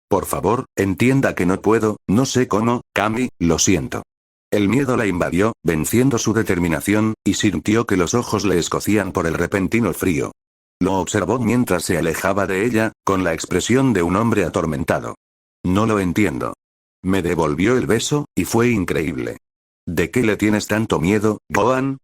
Por favor, entienda que no puedo, no sé cómo, Kami, lo siento. El miedo la invadió, venciendo su determinación, y sintió que los ojos le escocían por el repentino frío. Lo observó mientras se alejaba de ella, con la expresión de un hombre atormentado. No lo entiendo. Me devolvió el beso, y fue increíble. ¿De qué le tienes tanto miedo, Gohan?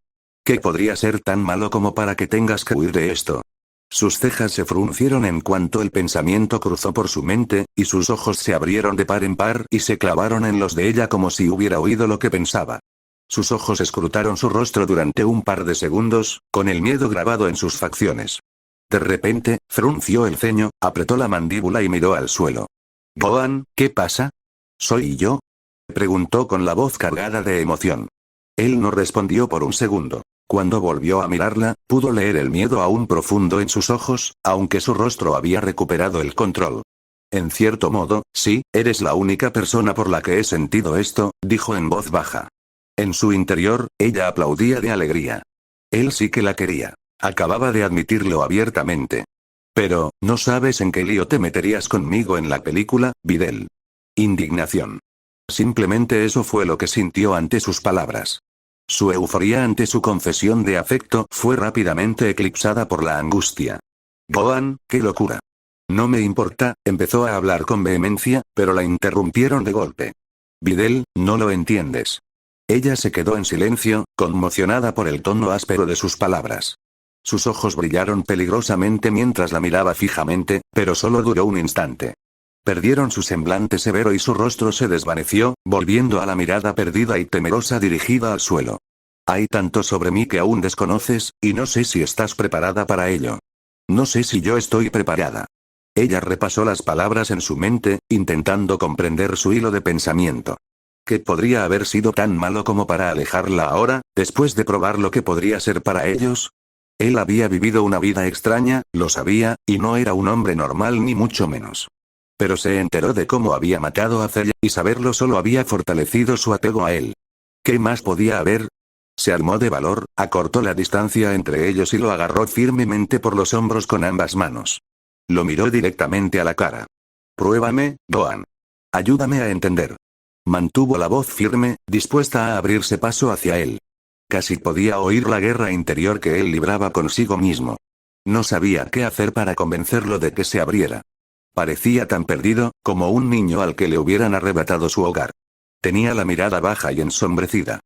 ¿Qué podría ser tan malo como para que tengas que huir de esto? Sus cejas se fruncieron en cuanto el pensamiento cruzó por su mente, y sus ojos se abrieron de par en par y se clavaron en los de ella como si hubiera oído lo que pensaba. Sus ojos escrutaron su rostro durante un par de segundos, con el miedo grabado en sus facciones. De repente, frunció el ceño, apretó la mandíbula y miró al suelo. Gohan, ¿qué pasa? ¿Soy yo? Preguntó con la voz cargada de emoción. Él no respondió por un segundo. Cuando volvió a mirarla, pudo leer el miedo aún profundo en sus ojos, aunque su rostro había recuperado el control. En cierto modo, sí, eres la única persona por la que he sentido esto, dijo en voz baja. En su interior, ella aplaudía de alegría. Él sí que la quería. Acababa de admitirlo abiertamente. Pero, ¿no sabes en qué lío te meterías conmigo en la película, Videl? Indignación. Simplemente eso fue lo que sintió ante sus palabras. Su euforía ante su confesión de afecto fue rápidamente eclipsada por la angustia. Gohan, qué locura. No me importa, empezó a hablar con vehemencia, pero la interrumpieron de golpe. Videl, no lo entiendes. Ella se quedó en silencio, conmocionada por el tono áspero de sus palabras. Sus ojos brillaron peligrosamente mientras la miraba fijamente, pero solo duró un instante. Perdieron su semblante severo y su rostro se desvaneció, volviendo a la mirada perdida y temerosa dirigida al suelo. Hay tanto sobre mí que aún desconoces, y no sé si estás preparada para ello. No sé si yo estoy preparada. Ella repasó las palabras en su mente, intentando comprender su hilo de pensamiento. ¿Qué podría haber sido tan malo como para alejarla ahora, después de probar lo que podría ser para ellos? Él había vivido una vida extraña, lo sabía, y no era un hombre normal ni mucho menos. Pero se enteró de cómo había matado a Cell, y saberlo solo había fortalecido su apego a él. ¿Qué más podía haber? Se armó de valor, acortó la distancia entre ellos y lo agarró firmemente por los hombros con ambas manos. Lo miró directamente a la cara. Pruébame, Gohan. Ayúdame a entender. Mantuvo la voz firme, dispuesta a abrirse paso hacia él. Casi podía oír la guerra interior que él libraba consigo mismo. No sabía qué hacer para convencerlo de que se abriera. Parecía tan perdido, como un niño al que le hubieran arrebatado su hogar. Tenía la mirada baja y ensombrecida.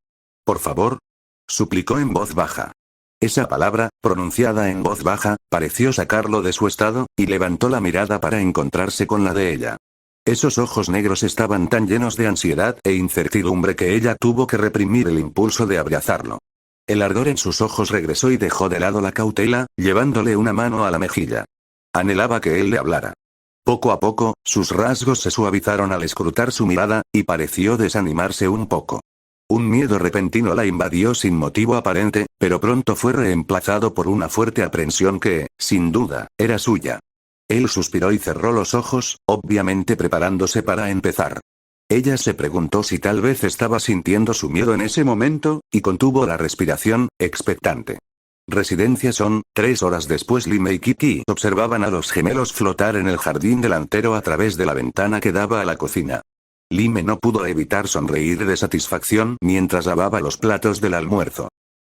Por favor, suplicó en voz baja. Esa palabra, pronunciada en voz baja, pareció sacarlo de su estado, y levantó la mirada para encontrarse con la de ella. Esos ojos negros estaban tan llenos de ansiedad e incertidumbre que ella tuvo que reprimir el impulso de abrazarlo. El ardor en sus ojos regresó y dejó de lado la cautela, llevándole una mano a la mejilla. Anhelaba que él le hablara. Poco a poco, sus rasgos se suavizaron al escrutar su mirada, y pareció desanimarse un poco. Un miedo repentino la invadió sin motivo aparente, pero pronto fue reemplazado por una fuerte aprensión que, sin duda, era suya. Él suspiró y cerró los ojos, obviamente preparándose para empezar. Ella se preguntó si tal vez estaba sintiendo su miedo en ese momento, y contuvo la respiración, expectante. Residencia Son. 3 horas después Lime y Kiki observaban a los gemelos flotar en el jardín delantero a través de la ventana que daba a la cocina. Lime no pudo evitar sonreír de satisfacción mientras lavaba los platos del almuerzo.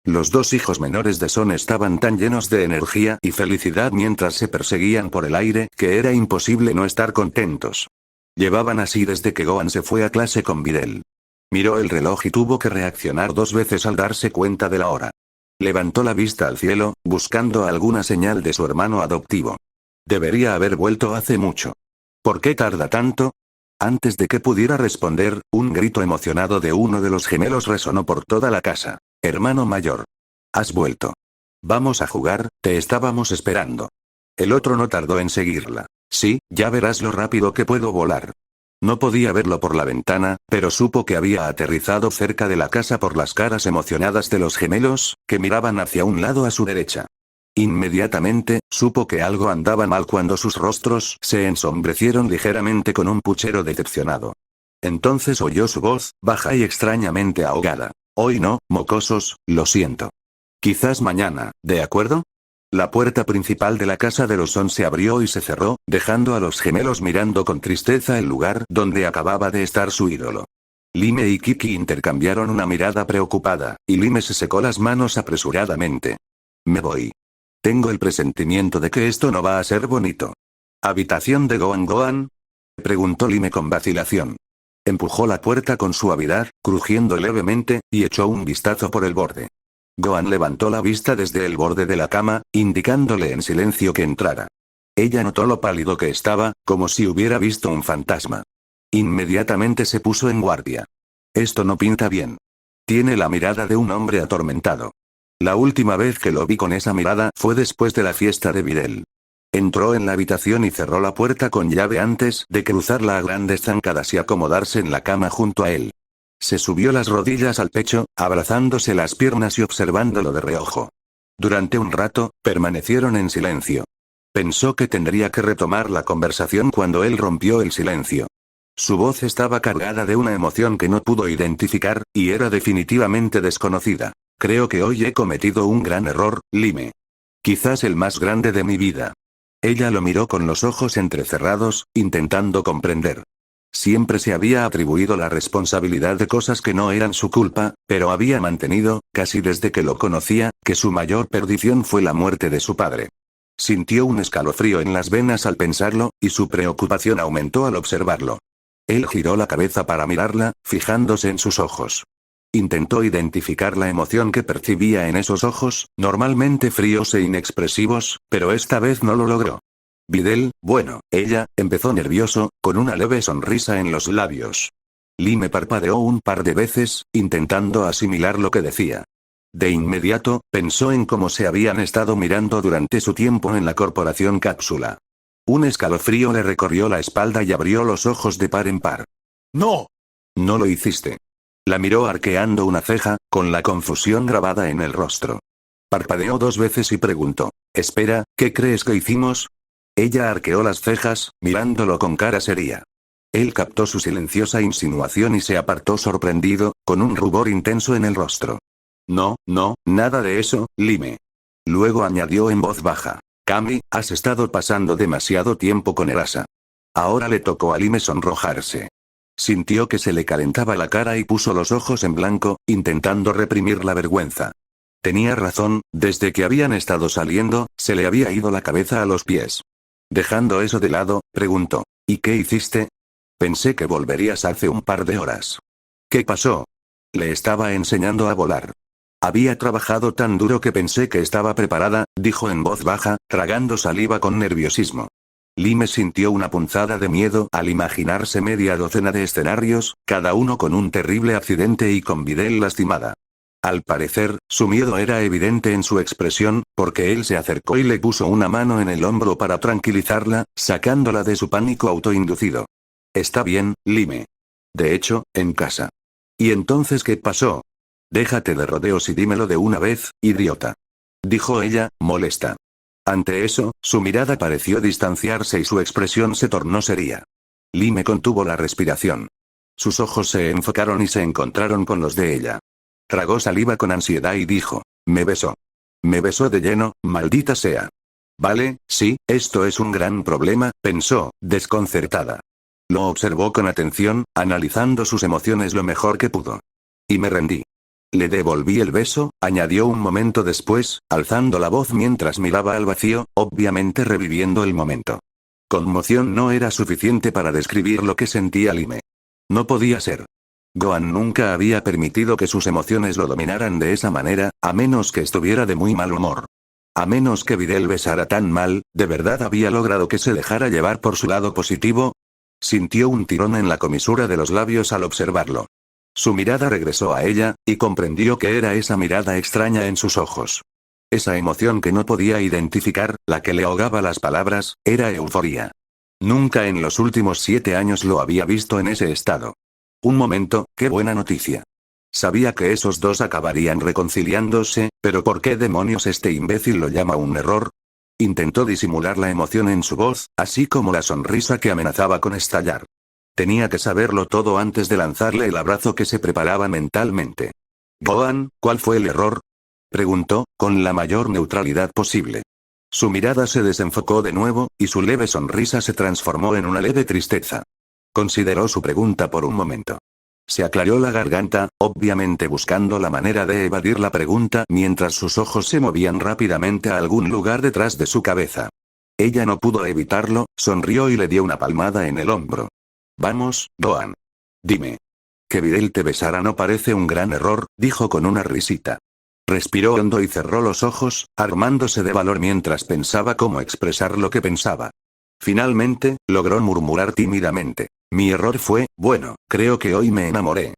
Los dos hijos menores de Son estaban tan llenos de energía y felicidad mientras se perseguían por el aire, que era imposible no estar contentos. Llevaban así desde que Gohan se fue a clase con Videl. Miró el reloj y tuvo que reaccionar 2 veces al darse cuenta de la hora. Levantó la vista al cielo, buscando alguna señal de su hermano adoptivo. Debería haber vuelto hace mucho. ¿Por qué tarda tanto? Antes de que pudiera responder, un grito emocionado de uno de los gemelos resonó por toda la casa. Hermano mayor. Has vuelto. Vamos a jugar, te estábamos esperando. El otro no tardó en seguirla. Sí, ya verás lo rápido que puedo volar. No podía verlo por la ventana, pero supo que había aterrizado cerca de la casa por las caras emocionadas de los gemelos, que miraban hacia un lado a su derecha. Inmediatamente, supo que algo andaba mal cuando sus rostros se ensombrecieron ligeramente con un puchero decepcionado. Entonces oyó su voz, baja y extrañamente ahogada. Hoy no, mocosos, lo siento. Quizás mañana, ¿de acuerdo? La puerta principal de la casa de los Son se abrió y se cerró, dejando a los gemelos mirando con tristeza el lugar donde acababa de estar su ídolo. Lime y Kiki intercambiaron una mirada preocupada, y Lime se secó las manos apresuradamente. Me voy. Tengo el presentimiento de que esto no va a ser bonito. ¿Habitación de Gohan Gohan? Preguntó Lime con vacilación. Empujó la puerta con suavidad, crujiendo levemente, y echó un vistazo por el borde. Gohan levantó la vista desde el borde de la cama, indicándole en silencio que entrara. Ella notó lo pálido que estaba, como si hubiera visto un fantasma. Inmediatamente se puso en guardia. Esto no pinta bien. Tiene la mirada de un hombre atormentado. La última vez que lo vi con esa mirada fue después de la fiesta de Videl. Entró en la habitación y cerró la puerta con llave antes de cruzarla a grandes zancadas y acomodarse en la cama junto a él. Se subió las rodillas al pecho, abrazándose las piernas y observándolo de reojo. Durante un rato, permanecieron en silencio. Pensó que tendría que retomar la conversación cuando él rompió el silencio. Su voz estaba cargada de una emoción que no pudo identificar, y era definitivamente desconocida. Creo que hoy he cometido un gran error, Lime. Quizás el más grande de mi vida. Ella lo miró con los ojos entrecerrados, intentando comprender. Siempre se había atribuido la responsabilidad de cosas que no eran su culpa, pero había mantenido, casi desde que lo conocía, que su mayor perdición fue la muerte de su padre. Sintió un escalofrío en las venas al pensarlo, y su preocupación aumentó al observarlo. Él giró la cabeza para mirarla, fijándose en sus ojos. Intentó identificar la emoción que percibía en esos ojos, normalmente fríos e inexpresivos, pero esta vez no lo logró. Videl, bueno, ella, empezó nervioso, con una leve sonrisa en los labios. Lime parpadeó un par de veces, intentando asimilar lo que decía. De inmediato, pensó en cómo se habían estado mirando durante su tiempo en la corporación Cápsula. Un escalofrío le recorrió la espalda y abrió los ojos de par en par. ¡No! No lo hiciste. La miró arqueando una ceja, con la confusión grabada en el rostro. Parpadeó 2 veces y preguntó: «Espera, ¿qué crees que hicimos?» Ella arqueó las cejas, mirándolo con cara seria. Él captó su silenciosa insinuación y se apartó sorprendido, con un rubor intenso en el rostro. «No, nada de eso, Lime». Luego añadió en voz baja: «Cami, has estado pasando demasiado tiempo con Erasa». Ahora le tocó a Lime sonrojarse. Sintió que se le calentaba la cara y puso los ojos en blanco, intentando reprimir la vergüenza. Tenía razón, desde que habían estado saliendo, se le había ido la cabeza a los pies. Dejando eso de lado, preguntó: «¿Y qué hiciste?» «Pensé que volverías hace un par de horas». «¿Qué pasó?» «Le estaba enseñando a volar. Había trabajado tan duro que pensé que estaba preparada», dijo en voz baja, tragando saliva con nerviosismo. Lime sintió una punzada de miedo al imaginarse media docena de escenarios, cada uno con un terrible accidente y con Videl lastimada. Al parecer, su miedo era evidente en su expresión, porque él se acercó y le puso una mano en el hombro para tranquilizarla, sacándola de su pánico autoinducido. «Está bien, Lime. De hecho, en casa». «¿Y entonces qué pasó?» «Déjate de rodeos y dímelo de una vez, idiota», dijo ella, molesta. Ante eso, su mirada pareció distanciarse y su expresión se tornó seria. Lime contuvo la respiración. Sus ojos se enfocaron y se encontraron con los de ella. Tragó saliva con ansiedad y dijo: «Me besó. Me besó de lleno, maldita sea». «Vale, sí, esto es un gran problema», pensó, desconcertada. Lo observó con atención, analizando sus emociones lo mejor que pudo. «Y me rendí. Le devolví el beso», añadió un momento después, alzando la voz mientras miraba al vacío, obviamente reviviendo el momento. Conmoción no era suficiente para describir lo que sentía Lime. No podía ser. Gohan nunca había permitido que sus emociones lo dominaran de esa manera, a menos que estuviera de muy mal humor. A menos que Videl besara tan mal, ¿de verdad había logrado que se dejara llevar por su lado positivo? Sintió un tirón en la comisura de los labios al observarlo. Su mirada regresó a ella, y comprendió que era esa mirada extraña en sus ojos. Esa emoción que no podía identificar, la que le ahogaba las palabras, era euforia. Nunca en los últimos 7 años lo había visto en ese estado. Un momento, qué buena noticia. Sabía que esos dos acabarían reconciliándose, pero ¿por qué demonios este imbécil lo llama un error? Intentó disimular la emoción en su voz, así como la sonrisa que amenazaba con estallar. Tenía que saberlo todo antes de lanzarle el abrazo que se preparaba mentalmente. «Gohan, ¿cuál fue el error?», preguntó, con la mayor neutralidad posible. Su mirada se desenfocó de nuevo, y su leve sonrisa se transformó en una leve tristeza. Consideró su pregunta por un momento. Se aclaró la garganta, obviamente buscando la manera de evadir la pregunta mientras sus ojos se movían rápidamente a algún lugar detrás de su cabeza. Ella no pudo evitarlo, sonrió y le dio una palmada en el hombro. «Vamos, Gohan. Dime. Que Videl te besara no parece un gran error», dijo con una risita. Respiró hondo y cerró los ojos, armándose de valor mientras pensaba cómo expresar lo que pensaba. Finalmente, logró murmurar tímidamente: «Mi error fue, bueno, creo que hoy me enamoré».